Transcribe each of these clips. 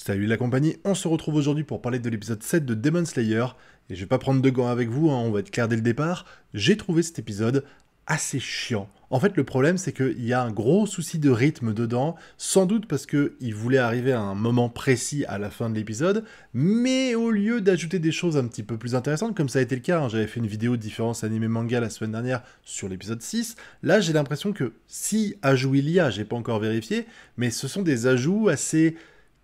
Salut la compagnie, on se retrouve aujourd'hui pour parler de l'épisode 7 de Demon Slayer, et je vais pas prendre de gants avec vous, hein, on va être clair dès le départ. J'ai trouvé cet épisode assez chiant. En fait, le problème, c'est qu'il y a un gros souci de rythme dedans, sans doute parce qu'il voulait arriver à un moment précis à la fin de l'épisode, mais au lieu d'ajouter des choses un petit peu plus intéressantes, comme ça a été le cas, hein, j'avais fait une vidéo de différence anime-manga la semaine dernière sur l'épisode 6, là j'ai l'impression que si ajout il y a, j'ai pas encore vérifié, mais ce sont des ajouts assez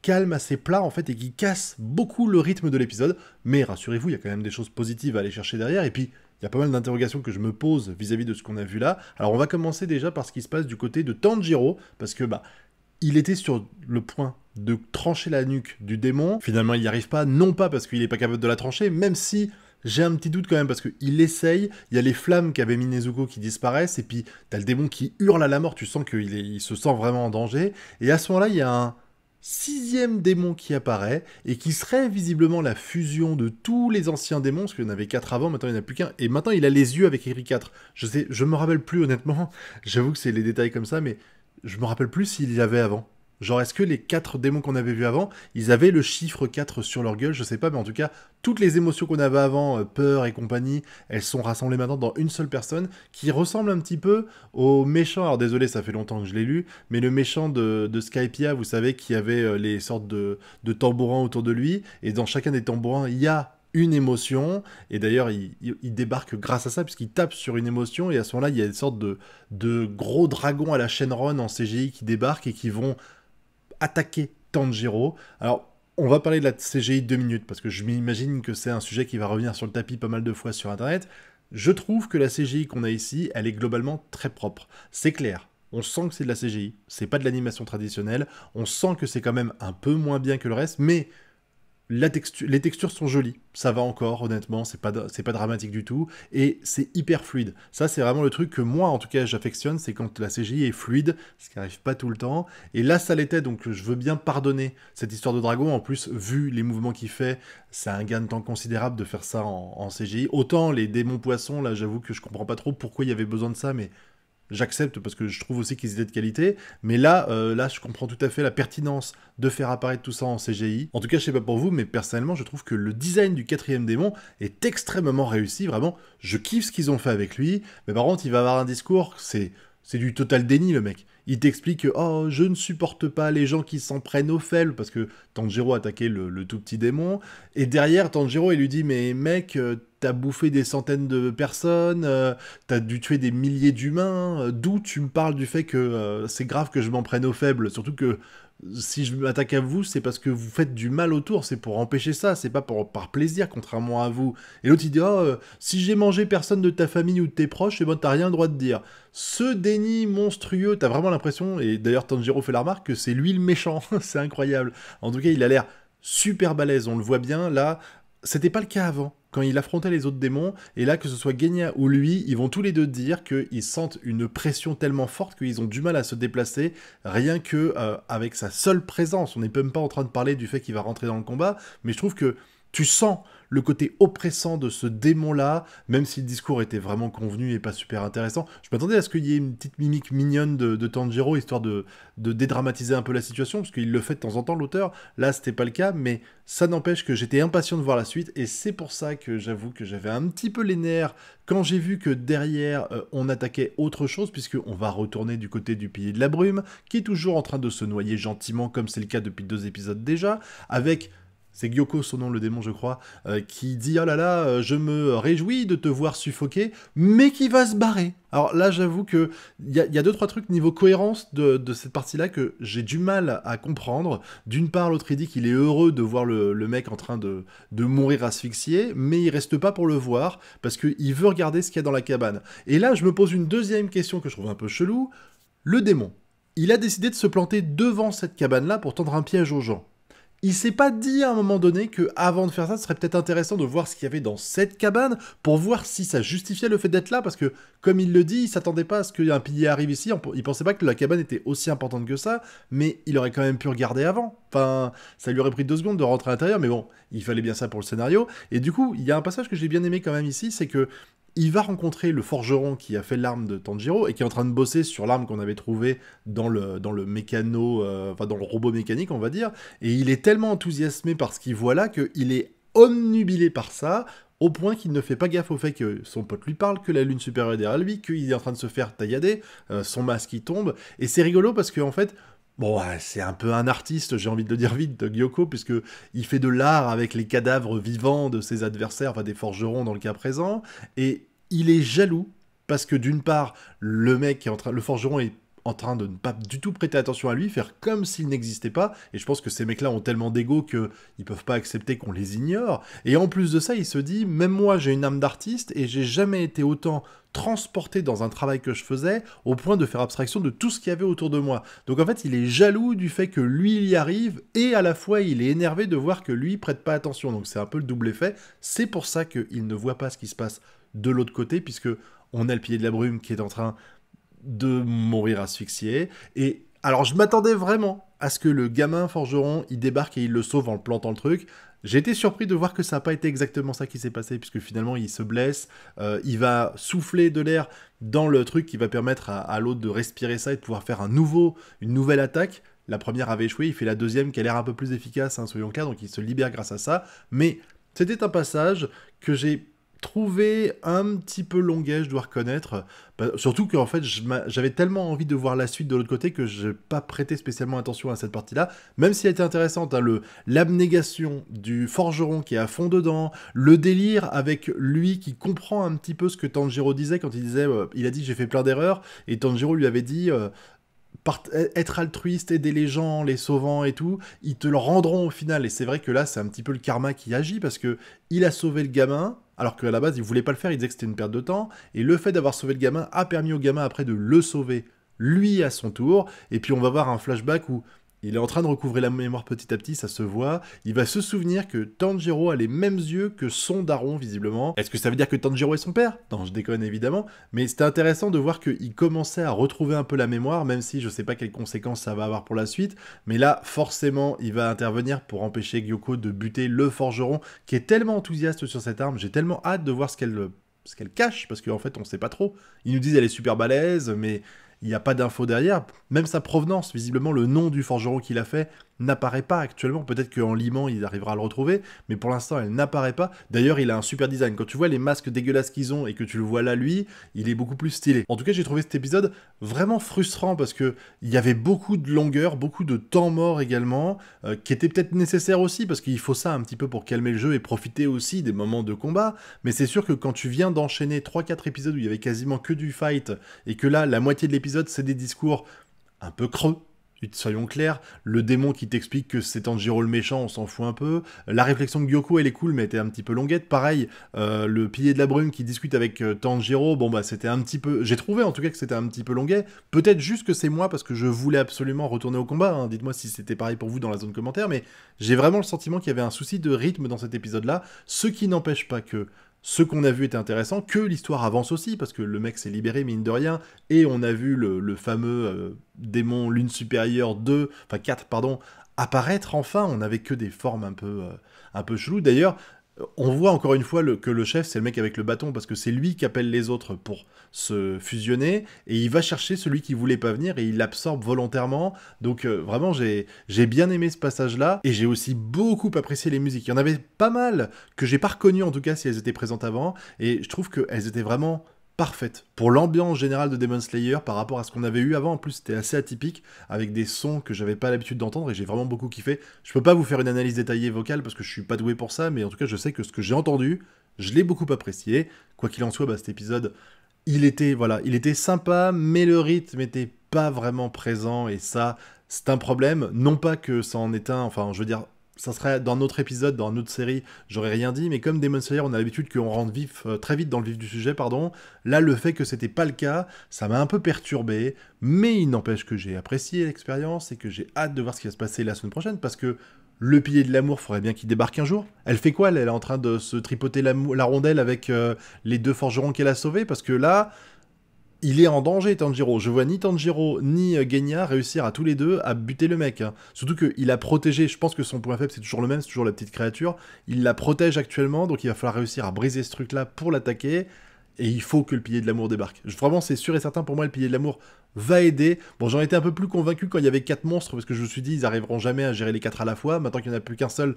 calme, assez plat en fait, et qui casse beaucoup le rythme de l'épisode. Mais rassurez-vous, il y a quand même des choses positives à aller chercher derrière, et puis il y a pas mal d'interrogations que je me pose vis-à-vis de ce qu'on a vu là. Alors on va commencer déjà par ce qui se passe du côté de Tanjiro, parce que il était sur le point de trancher la nuque du démon. Finalement, il n'y arrive pas, non pas parce qu'il n'est pas capable de la trancher, même si j'ai un petit doute quand même, parce qu'il essaye, il y a les flammes qu'avait mis Nezuko qui disparaissent, et puis t'as le démon qui hurle à la mort, tu sens il se sent vraiment en danger, et à ce moment-là, il y a un sixième démon qui apparaît, et qui serait visiblement la fusion de tous les anciens démons, parce qu'il y en avait 4 avant, maintenant il n'y en a plus qu'un, et maintenant il a les yeux avec écrit 4. Je me rappelle plus honnêtement, j'avoue que c'est les détails comme ça, mais je me rappelle plus s'il y avait avant. Genre, est-ce que les 4 démons qu'on avait vus avant, ils avaient le chiffre 4 sur leur gueule? Je sais pas, mais en tout cas, toutes les émotions qu'on avait avant, peur et compagnie, elles sont rassemblées maintenant dans une seule personne, qui ressemble un petit peu au méchant, alors désolé, ça fait longtemps que je l'ai lu, mais le méchant de Skypiea, vous savez, qui avait les sortes de tambourins autour de lui, et dans chacun des tambourins, il y a une émotion, et d'ailleurs il débarque grâce à ça, puisqu'il tape sur une émotion, et à ce moment-là, il y a une sorte de gros dragons à la Shenron en CGI qui débarquent et qui vont attaquer Tanjiro. Alors, on va parler de la CGI 2 minutes, parce que je m'imagine que c'est un sujet qui va revenir sur le tapis pas mal de fois sur Internet. Je trouve que la CGI qu'on a ici, elle est globalement très propre. C'est clair. On sent que c'est de la CGI, c'est pas de l'animation traditionnelle, on sent que c'est quand même un peu moins bien que le reste, mais les textures sont jolies, ça va encore, honnêtement, c'est pas dramatique du tout, et c'est hyper fluide. Ça, c'est vraiment le truc que moi, en tout cas, j'affectionne, c'est quand la CGI est fluide, ce qui arrive pas tout le temps, et là, ça l'était, donc je veux bien pardonner cette histoire de dragon. En plus, vu les mouvements qu'il fait, c'est un gain de temps considérable de faire ça en CGI. Autant les démons poissons, là, j'avoue que je comprends pas trop pourquoi il y avait besoin de ça, mais j'accepte parce que je trouve aussi qu'ils étaient de qualité, mais là, je comprends tout à fait la pertinence de faire apparaître tout ça en CGI. En tout cas, je sais pas pour vous, mais personnellement, je trouve que le design du quatrième démon est extrêmement réussi, vraiment, je kiffe ce qu'ils ont fait avec lui, mais par contre, il va avoir un discours, c'est du total déni, le mec. Il t'explique que « Oh, je ne supporte pas les gens qui s'en prennent aux faibles », parce que Tanjiro a attaqué le tout petit démon, et derrière, Tanjiro, il lui dit « Mais mec, t'as bouffé des centaines de personnes, t'as dû tuer des milliers d'humains, d'où tu me parles du fait que c'est grave que je m'en prenne aux faibles, surtout que si je m'attaque à vous, c'est parce que vous faites du mal autour, c'est pour empêcher ça, c'est pas par plaisir, contrairement à vous. » Et l'autre, il dit « Oh, si j'ai mangé personne de ta famille ou de tes proches, eh ben t'as rien le droit de dire. » Ce déni monstrueux, t'as vraiment l'impression, et d'ailleurs Tanjiro fait la remarque, que c'est lui le méchant, c'est incroyable. En tout cas, il a l'air super balèze, on le voit bien, là, c'était pas le cas avant, quand il affrontait les autres démons, et là, que ce soit Genya ou lui, ils vont tous les deux dire qu'ils sentent une pression tellement forte qu'ils ont du mal à se déplacer, rien que avec sa seule présence. On n'est même pas en train de parler du fait qu'il va rentrer dans le combat, mais je trouve que tu sens le côté oppressant de ce démon-là, même si le discours était vraiment convenu et pas super intéressant. Je m'attendais à ce qu'il y ait une petite mimique mignonne de Tanjiro, histoire de dédramatiser un peu la situation, parce qu'il le fait de temps en temps, l'auteur. Là, c'était pas le cas, mais ça n'empêche que j'étais impatient de voir la suite, et c'est pour ça que j'avoue que j'avais un petit peu les nerfs quand j'ai vu que derrière, on attaquait autre chose, puisqu'on va retourner du côté du Pilier de la Brume, qui est toujours en train de se noyer gentiment, comme c'est le cas depuis 2 épisodes déjà, avec... C'est Gyoko, son nom, le démon, je crois, qui dit « Oh là là, je me réjouis de te voir suffoquer, mais qui va se barrer. » Alors là, j'avoue que il y a 2-3 trucs niveau cohérence de cette partie-là que j'ai du mal à comprendre. D'une part, l'autre, il dit qu'il est heureux de voir le mec en train de mourir asphyxié, mais il reste pas pour le voir, parce qu'il veut regarder ce qu'il y a dans la cabane. Et là, je me pose une deuxième question que je trouve un peu chelou. Le démon, il a décidé de se planter devant cette cabane-là pour tendre un piège aux gens. Il s'est pas dit à un moment donné que avant de faire ça, ce serait peut-être intéressant de voir ce qu'il y avait dans cette cabane pour voir si ça justifiait le fait d'être là, parce que, comme il le dit, il s'attendait pas à ce qu'un pilier arrive ici, il pensait pas que la cabane était aussi importante que ça, mais il aurait quand même pu regarder avant. Enfin, ça lui aurait pris 2 secondes de rentrer à l'intérieur, mais bon, il fallait bien ça pour le scénario. Et du coup, il y a un passage que j'ai bien aimé quand même ici, c'est que il va rencontrer le forgeron qui a fait l'arme de Tanjiro et qui est en train de bosser sur l'arme qu'on avait trouvée dans le mécano, enfin dans le robot mécanique, on va dire. Et il est tellement enthousiasmé par ce qu'il voit là qu'il est omnubilé par ça, au point qu'il ne fait pas gaffe au fait que son pote lui parle, que la lune supérieure est derrière lui, qu'il est en train de se faire taillader, son masque qui tombe. Et c'est rigolo parce qu'en fait, bon, ouais, c'est un peu un artiste, j'ai envie de le dire vite, Gyoko, puisque il fait de l'art avec les cadavres vivants de ses adversaires, enfin des forgerons dans le cas présent, et il est jaloux, parce que d'une part, le forgeron est en train de ne pas du tout prêter attention à lui, faire comme s'il n'existait pas, et je pense que ces mecs-là ont tellement d'ego qu'ils peuvent pas accepter qu'on les ignore, et en plus de ça, il se dit, même moi j'ai une âme d'artiste, et j'ai jamais été autant transporté dans un travail que je faisais, au point de faire abstraction de tout ce qu'il y avait autour de moi. Donc en fait, il est jaloux du fait que lui, il y arrive, et à la fois, il est énervé de voir que lui prête pas attention, donc c'est un peu le double effet, c'est pour ça qu'il ne voit pas ce qui se passe de l'autre côté, puisque on a le pilier de la brume qui est en train de mourir asphyxié. Et alors, je m'attendais vraiment à ce que le gamin forgeron, il débarque et il le sauve en le plantant le truc. J'ai été surpris de voir que ça n'a pas été exactement ça qui s'est passé, puisque finalement, il se blesse, il va souffler de l'air dans le truc qui va permettre à l'autre de respirer ça et de pouvoir faire une nouvelle attaque. La première avait échoué, il fait la deuxième qui a l'air un peu plus efficace, hein, soyons clairs, donc il se libère grâce à ça. Mais c'était un passage que j'ai trouvé un petit peu longuet, je dois reconnaître. Surtout qu'en fait, j'avais tellement envie de voir la suite de l'autre côté que je n'ai pas prêté spécialement attention à cette partie-là, même si elle était intéressante, hein, l'abnégation du forgeron qui est à fond dedans, le délire avec lui qui comprend un petit peu ce que Tanjiro disait quand il disait, il a dit j'ai fait plein d'erreurs, et Tanjiro lui avait dit... être altruiste, aider les gens, les sauvant et tout, ils te le rendront au final. Et c'est vrai que là, c'est un petit peu le karma qui agit, parce que il a sauvé le gamin, alors qu'à la base, il voulait pas le faire, il disait que c'était une perte de temps, et le fait d'avoir sauvé le gamin a permis au gamin après de le sauver, lui à son tour, et puis on va voir un flashback où il est en train de recouvrer la mémoire petit à petit, ça se voit. Il va se souvenir que Tanjiro a les mêmes yeux que son daron, visiblement. Est-ce que ça veut dire que Tanjiro est son père? Non, je déconne évidemment. Mais c'était intéressant de voir qu'il commençait à retrouver un peu la mémoire, même si je sais pas quelles conséquences ça va avoir pour la suite. Mais là, forcément, il va intervenir pour empêcher Gyoko de buter le forgeron, qui est tellement enthousiaste sur cette arme. J'ai tellement hâte de voir ce qu'elle cache, parce qu'en fait, on sait pas trop. Ils nous disent qu'elle est super balèze, mais... il n'y a pas d'infos derrière, même sa provenance, visiblement le nom du forgeron qui l'a fait n'apparaît pas actuellement, peut-être qu'en limant il arrivera à le retrouver, mais pour l'instant elle n'apparaît pas. D'ailleurs il a un super design, quand tu vois les masques dégueulasses qu'ils ont et que tu le vois là lui, il est beaucoup plus stylé. En tout cas j'ai trouvé cet épisode vraiment frustrant parce que il y avait beaucoup de longueur, beaucoup de temps mort également, qui était peut-être nécessaire aussi parce qu'il faut ça un petit peu pour calmer le jeu et profiter aussi des moments de combat, mais c'est sûr que quand tu viens d'enchaîner 3-4 épisodes où il y avait quasiment que du fight et que là la moitié de l'épisode c'est des discours un peu creux, soyons clairs, le démon qui t'explique que c'est Tanjiro le méchant, on s'en fout un peu, la réflexion de Gyoko elle est cool mais elle était un petit peu longuette, pareil, le pilier de la brume qui discute avec Tanjiro, bon bah c'était un petit peu, j'ai trouvé en tout cas que c'était un petit peu longuet, peut-être juste que c'est moi parce que je voulais absolument retourner au combat, hein. Dites-moi si c'était pareil pour vous dans la zone commentaire, mais j'ai vraiment le sentiment qu'il y avait un souci de rythme dans cet épisode-là, ce qui n'empêche pas que ce qu'on a vu était intéressant, que l'histoire avance aussi, parce que le mec s'est libéré, mine de rien, et on a vu le fameux démon Lune Supérieure 2, enfin 4, pardon, apparaître enfin, on n'avait que des formes un peu cheloues. D'ailleurs, on voit encore une fois que le chef, c'est le mec avec le bâton, parce que c'est lui qui appelle les autres pour se fusionner, et il va chercher celui qui voulait pas venir, et il l'absorbe volontairement. Donc vraiment, j'ai bien aimé ce passage-là, et j'ai aussi beaucoup apprécié les musiques. Il y en avait pas mal que j'ai pas reconnues, en tout cas, si elles étaient présentes avant, et je trouve qu'elles étaient vraiment parfaite pour l'ambiance générale de Demon Slayer par rapport à ce qu'on avait eu avant. En plus, c'était assez atypique avec des sons que j'avais pas l'habitude d'entendre et j'ai vraiment beaucoup kiffé. Je peux pas vous faire une analyse détaillée vocale parce que je suis pas doué pour ça, mais en tout cas, je sais que ce que j'ai entendu, je l'ai beaucoup apprécié. Quoi qu'il en soit, cet épisode, il était sympa, mais le rythme était pas vraiment présent et ça, c'est un problème. Non pas que ça en est un, enfin, je veux dire, ça serait dans notre épisode, dans notre série, j'aurais rien dit, mais comme Demon Slayer, on a l'habitude qu'on rentre très vite dans le vif du sujet, pardon. Là, le fait que c'était pas le cas, ça m'a un peu perturbé, mais il n'empêche que j'ai apprécié l'expérience et que j'ai hâte de voir ce qui va se passer la semaine prochaine, parce que le pilier de l'amour, faudrait bien qu'il débarque un jour. Elle fait quoi, elle est en train de se tripoter la rondelle avec les deux forgerons qu'elle a sauvés, parce que là... il est en danger, Tanjiro. Je vois ni Tanjiro ni Genya réussir à tous les deux à buter le mec. Hein. Surtout qu'il a protégé, je pense que son point faible c'est toujours le même, c'est toujours la petite créature. Il la protège actuellement, donc il va falloir réussir à briser ce truc-là pour l'attaquer. Et il faut que le pilier de l'amour débarque. Vraiment, c'est sûr et certain, pour moi, le pilier de l'amour va aider. Bon, j'en étais un peu plus convaincu quand il y avait 4 monstres, parce que je me suis dit, ils arriveront jamais à gérer les 4 à la fois. Maintenant qu'il n'y en a plus qu'un seul,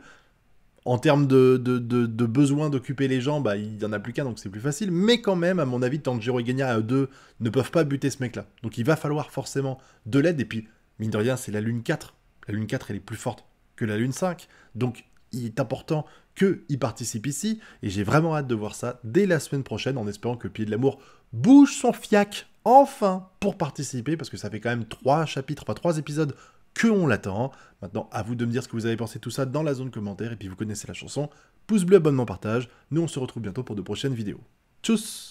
en termes de besoin d'occuper les gens, bah, il n'y en a plus qu'un, donc c'est plus facile. Mais quand même, à mon avis, Tanjiro et Genya à eux deux ne peuvent pas buter ce mec-là. Donc il va falloir forcément de l'aide. Et puis, mine de rien, c'est la Lune 4. La Lune 4, elle est plus forte que la Lune 5. Donc il est important qu'il participe ici. Et j'ai vraiment hâte de voir ça dès la semaine prochaine, en espérant que le Pilier de l'Amour bouge son fiac, enfin, pour participer. Parce que ça fait quand même 3 chapitres, enfin 3 épisodes que on l'attend. Maintenant, à vous de me dire ce que vous avez pensé de tout ça dans la zone commentaire. Et puis vous connaissez la chanson. Pouce bleu, abonnement, partage. Nous, on se retrouve bientôt pour de prochaines vidéos. Tchuss!